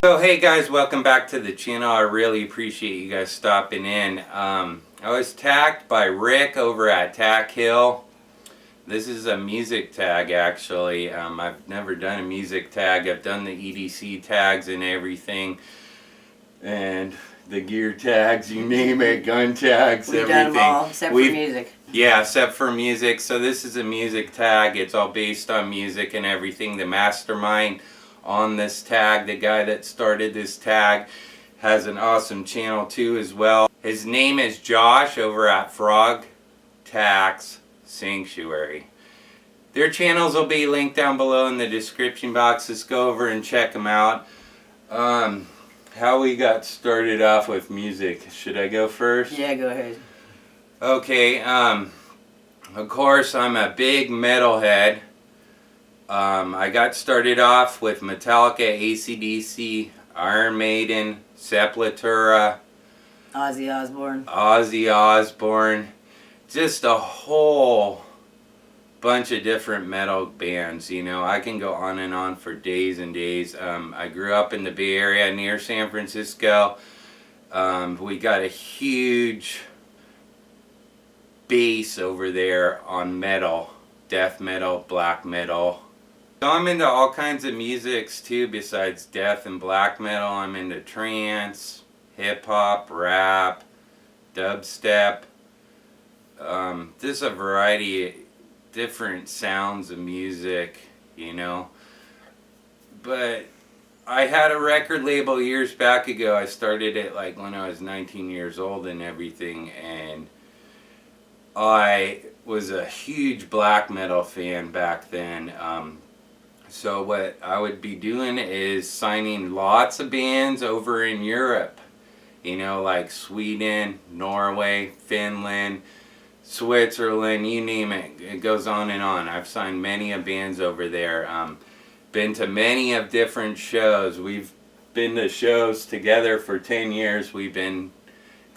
So hey guys, welcome back to the channel. I really appreciate you guys stopping in. I was tagged by Rick over at TAC-HILL. This is a music tag actually. I've never done a music tag. I've done the EDC tags and everything. And the gear tags, you name it, gun tags, We've everything. We've done them all, except for music. Yeah, except for music. So this is a music tag. It's all based on music and everything. The mastermind on this tag, the guy that started this tag, has an awesome channel too as well. His name is Josh over at Frogtac Sanctuary. Their channels will be linked down below in the description box. Just go over and check them out. How we got started off with music. Should I go first? Yeah, go ahead. Okay, of course I'm a big metalhead. I got started off with Metallica, AC/DC, Iron Maiden, Sepultura, Ozzy Osbourne, just a whole bunch of different metal bands. You know, I can go on and on for days and days. I grew up in the Bay Area near San Francisco. We got a huge base over there on metal, death metal, black metal. So I'm into all kinds of musics too besides death and black metal. I'm into trance, hip hop, rap, dubstep. There's a variety of different sounds of music, you know. But I had a record label years back ago. I started it like when I was 19 years old and everything, and I was a huge black metal fan back then. So what I would be doing is signing lots of bands over in Europe, you know, like Sweden, Norway, Finland, Switzerland, you name it. It goes on and on. I've signed many of bands over there. Been to many of different shows. We've been to shows together for 10 years. We've been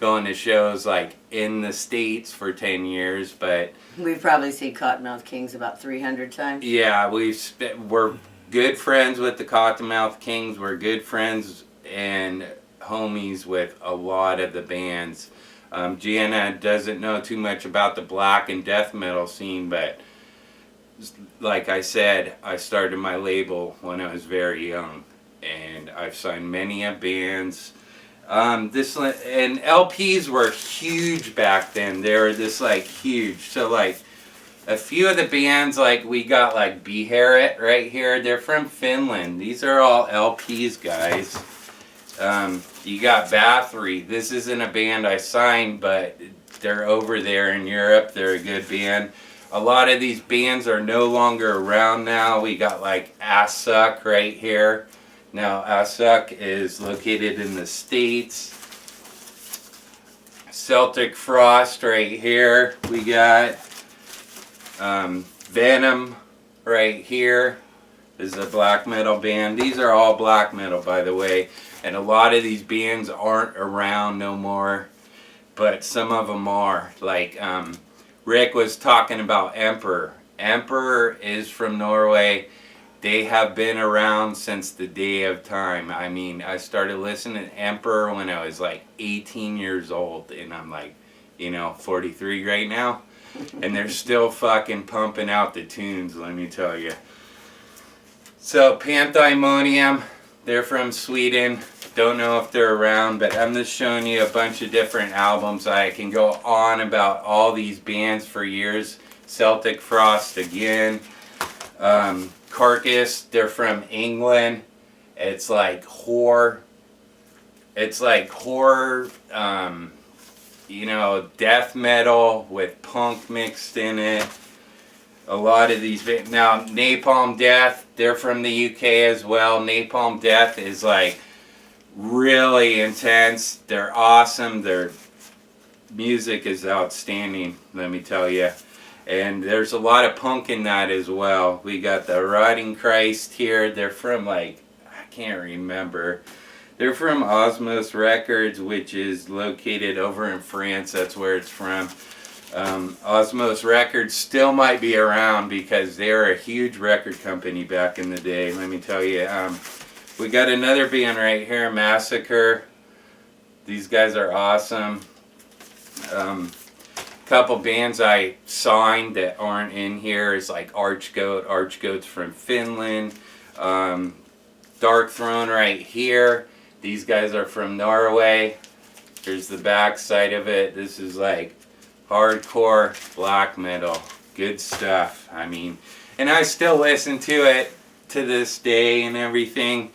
going to shows like in the States for 10 years, but we've probably seen Cottonmouth Kings about 300 times. Yeah, we're good friends with the Cottonmouth Kings. We're good friends and homies with a lot of the bands. Gianna doesn't know too much about the black and death metal scene, but like I said, I started my label when I was very young, and I've signed many of bands. And LPs were huge back then. They were just like huge. So like a few of the bands, like we got like Beherit right here. They're from Finland. These are all LPs, guys. You got Bathory. This isn't a band I signed, but they're over there in Europe. They're a good band. A lot of these bands are no longer around now. We got like Ass Suck right here. Now, Assuck is located in the States. Celtic Frost right here. We got Venom right here. This is a black metal band. These are all black metal, by the way. And a lot of these bands aren't around no more. But some of them are. Like Rick was talking about Emperor. Emperor is from Norway. They have been around since the day of time. I mean, I started listening to Emperor when I was like 18 years old, and I'm like, you know, 43 right now, and they're still fucking pumping out the tunes, let me tell you. So Panthymonium, they're from Sweden. Don't know if they're around, but I'm just showing you a bunch of different albums. I can go on about all these bands for years. Celtic Frost again. Carcass, they're from England. It's like horror. It's like horror, you know, death metal with punk mixed in it. A lot of these, now Napalm Death, they're from the UK as well. Napalm Death is like really intense. They're awesome. Their music is outstanding, let me tell you. And there's a lot of punk in that as well. We got the Rotting Christ here. They're from like, I can't remember. They're from Osmos Records, which is located over in France. That's where it's from. Osmos Records still might be around because they were a huge record company back in the day, let me tell you. We got another band right here, Massacre. These guys are awesome. Couple bands I signed that aren't in here is like Archgoat. Archgoat's from Finland. Dark Throne right here. These guys are from Norway. Here's the back side of it. This is like hardcore black metal. Good stuff. I mean, and I still listen to it to this day and everything.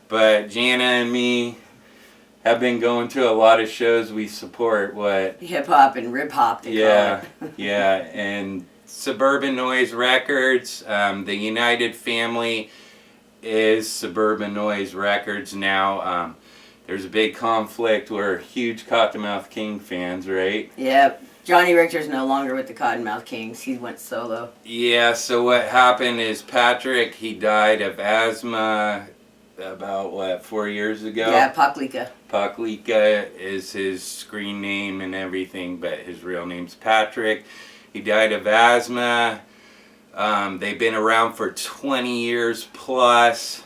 But Jana and me have been going to a lot of shows. We support what? Hip hop and rip hop. Yeah, yeah. And Suburban Noise Records. The United family is Suburban Noise Records now. There's a big conflict. We're huge Cottonmouth King fans, right? Yep. Johnny Richter's no longer with the Cottonmouth Kings. He went solo. Yeah, so what happened is Patrick, he died of asthma about, what, 4 years ago? Yeah, Paklika. Paklika is his screen name and everything, but his real name's Patrick. He died of asthma. They've been around for 20 years plus.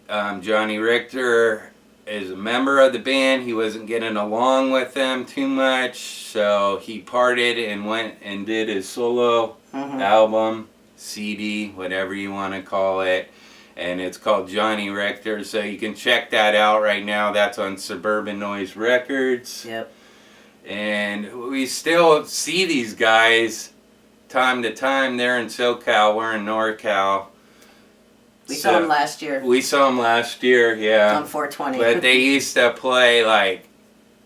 Johnny Richter is a member of the band. He wasn't getting along with them too much, so he parted and went and did his solo album, CD, whatever you want to call it. And it's called Johnny Richter, so you can check that out right now. That's on Suburban Noise Records. Yep. And we still see these guys time to time. They're in SoCal, we're in NorCal. We saw them last year. We saw them last year, yeah. On 420. But they used to play like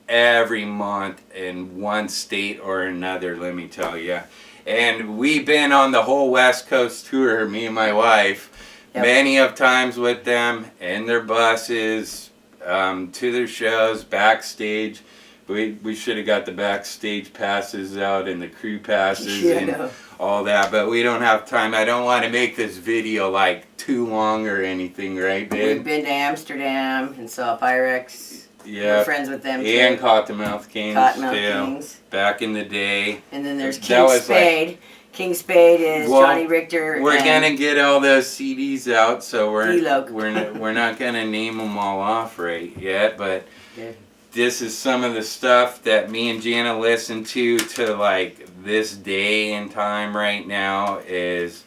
every month in one state or another, let me tell you. And we've been on the whole West Coast tour, me and my wife, many of times with them in their buses, to their shows, backstage. We should have got the backstage passes out and the crew passes and all that, but we don't have time. I don't want to make this video like too long or anything, right, babe? We've been to Amsterdam and saw Pyrex. Yeah. We're friends with them too. And Cottonmouth Kings Cottonmouth Kings. Back in the day. And then there's King Spade. Like, King Spade is Johnny Richter. We're gonna get all those CDs out, so we're we're not gonna name them all off right yet, but this is some of the stuff that me and Jana listen to like this day and time right now is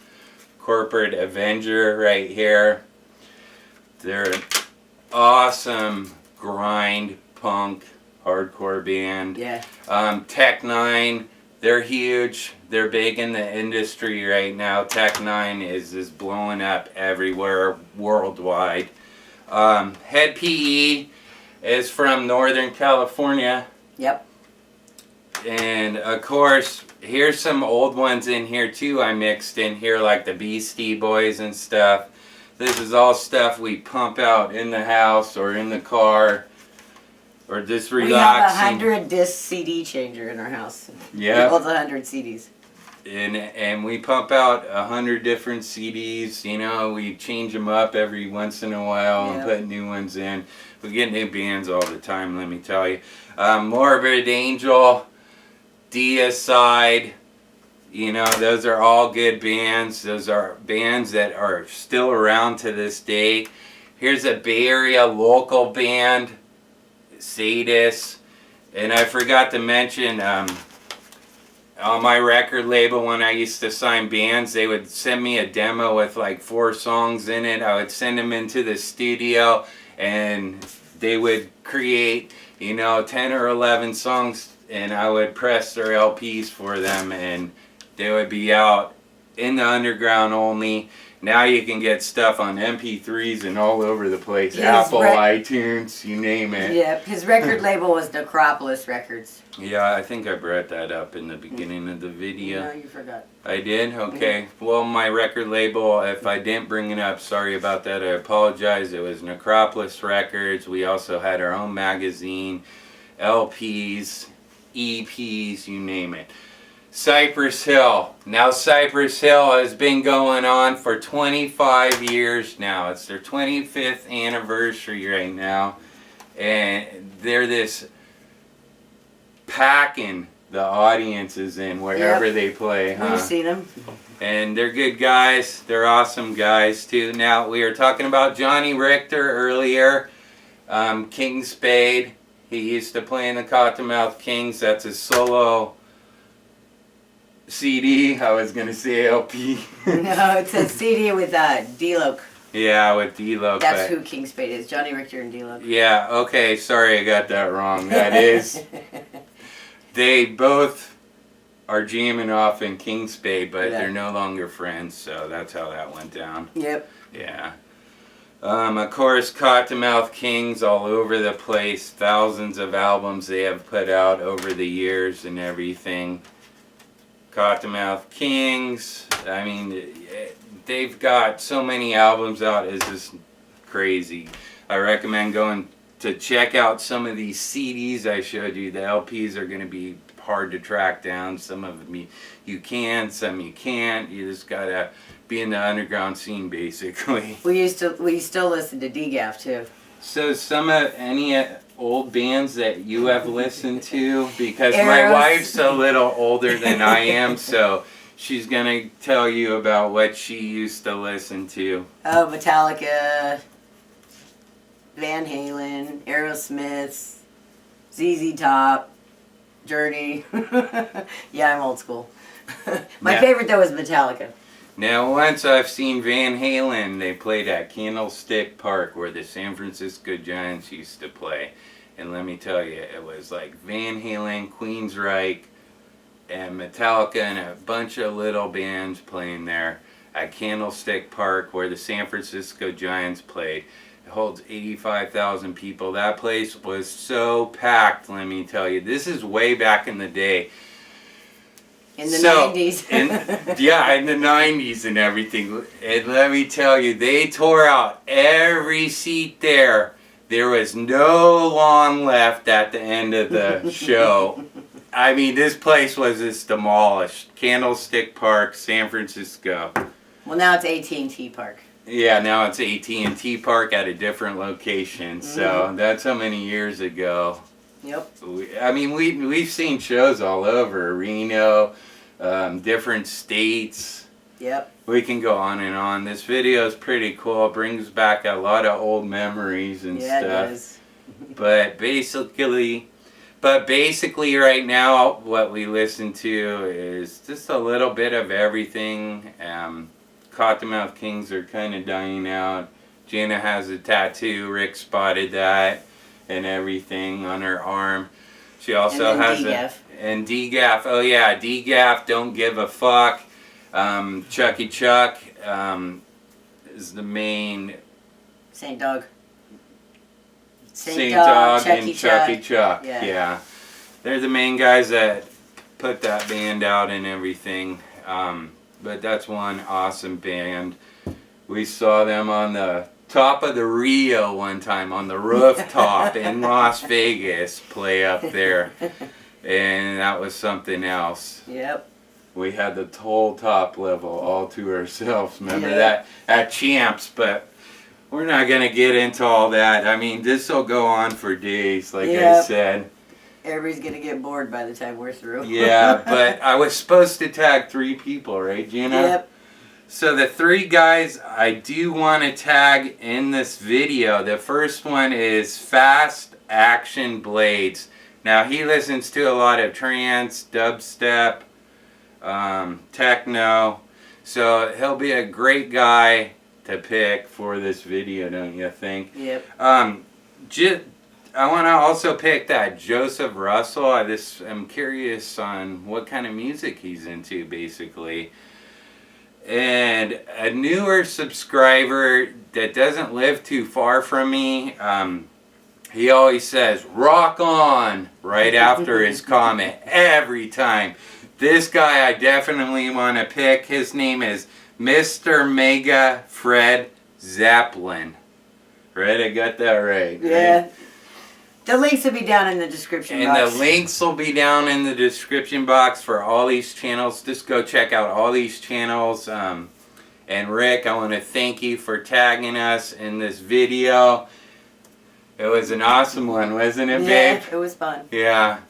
Corporate Avenger right here. They're an awesome grind punk hardcore band. Yeah. TAC-HILL, they're huge. They're big in the industry right now. TAC-HILL is blowing up everywhere worldwide. Head PE is from Northern California. Yep. And of course, here's some old ones in here too I mixed in here, like the Beastie Boys and stuff. This is all stuff we pump out in the house or in the car or just relaxing. We have a 100-disc CD changer in our house. Yeah. It holds 100 CDs. And we pump out 100 different CDs. You know, we change them up every once in a while and put new ones in. We get new bands all the time, let me tell you. Morbid Angel, Deicide, you know, those are all good bands. Those are bands that are still around to this day. Here's a Bay Area local band, Sadis. And I forgot to mention, on my record label, when I used to sign bands, they would send me a demo with like 4 songs in it. I would send them into the studio and they would create, you know, 10 or 11 songs, and I would press their LPs for them, and they would be out in the underground only. Now you can get stuff on MP3s and all over the place. Apple, iTunes, you name it. Yeah, his record label was Necropolis Records. Yeah, I think I brought that up in the beginning of the video. No, you forgot. I did? Okay. Well, my record label, if I didn't bring it up, sorry about that. I apologize. It was Necropolis Records. We also had our own magazine, LPs, EPs, you name it. Cypress Hill. Now Cypress Hill has been going on for 25 years now. It's their 25th anniversary right now. And they're this packing the audience is in wherever they play, huh? We've seen them. And they're good guys. They're awesome guys too. Now, we were talking about Johnny Richter earlier. King Spade. He used to play in the Cottonmouth Kings. That's his solo CD. I was going to say LP. No, it's a CD with D-Loc. Yeah, with D-Loc. That's who King Spade is. Johnny Richter and D-Loc. Yeah, okay. Sorry, I got that wrong. That is... They both are jamming off in King Spade, but they're no longer friends, so that's how that went down. Yep. Yeah. Of course, Cottonmouth Kings all over the place. Thousands of albums they have put out over the years and everything. Cottonmouth Kings, I mean, they've got so many albums out, it's just crazy. I recommend going to check out some of these CDs I showed you. The LPs are going to be hard to track down. Some of them you can, some you can't. You just got to be in the underground scene, basically. We still listen to DGAF too. So any old bands that you have listened to? Because my wife's a little older than I am, so she's going to tell you about what she used to listen to. Oh, Metallica, Van Halen, Aerosmith, ZZ Top, Journey. Yeah, I'm old school. My favorite though is Metallica. Now, once I've seen Van Halen, they played at Candlestick Park where the San Francisco Giants used to play. And let me tell you, it was like Van Halen, Queensryche, and Metallica and a bunch of little bands playing there at Candlestick Park where the San Francisco Giants played. It holds 85,000 people. That place was so packed, let me tell you. This is way back in the day. In the 90s. in the 90s and everything. And let me tell you, they tore out every seat there. There was no lawn left at the end of the show. I mean, this place was just demolished. Candlestick Park, San Francisco. Well, now it's AT&T Park. Yeah, now it's AT&T Park at a different location. So that's how many years ago. Yep. We've seen shows all over. Reno, different states. Yep. We can go on and on. This video is pretty cool. It brings back a lot of old memories and stuff. Yeah, it does. But basically right now what we listen to is just a little bit of everything. Cottonmouth Kings are kind of dying out. Jana has a tattoo. Rick spotted that and everything on her arm. She also has DGAF. Oh yeah, DGAF, Don't Give a Fuck. Chucky Chuck is the main. Saint Dog. Saint Dog and Chucky Chuck. Yeah. They're the main guys that put that band out and everything. But that's one awesome band. We saw them on the top of the Rio one time, on the rooftop in Las Vegas, play up there. And that was something else. Yep. We had the whole top level all to ourselves. Remember that at Champs, but we're not going to get into all that. I mean, this will go on for days, like I said. Everybody's going to get bored by the time we're through. Yeah, but I was supposed to tag 3 people, right, Gina? Yep. So the 3 guys I do want to tag in this video. The first one is FastActionBlades. Now, he listens to a lot of trance, dubstep, techno. So he'll be a great guy to pick for this video, don't you think? Yep. I want to also pick that Joseph Russell. I'm curious on what kind of music he's into, basically. And a newer subscriber that doesn't live too far from me, he always says, "Rock on," right after his comment, every time. This guy I definitely want to pick. His name is MrMegaFredZeppelin. Right? I got that right. Yeah. Right? The links will be down in the description box. And the links will be down in the description box for all these channels. Just go check out all these channels. And Rick, I want to thank you for tagging us in this video. It was an awesome one, wasn't it, babe? Yeah, it was fun. Yeah.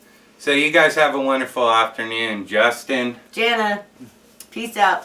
So you guys have a wonderful afternoon. Justin. Jana, peace out.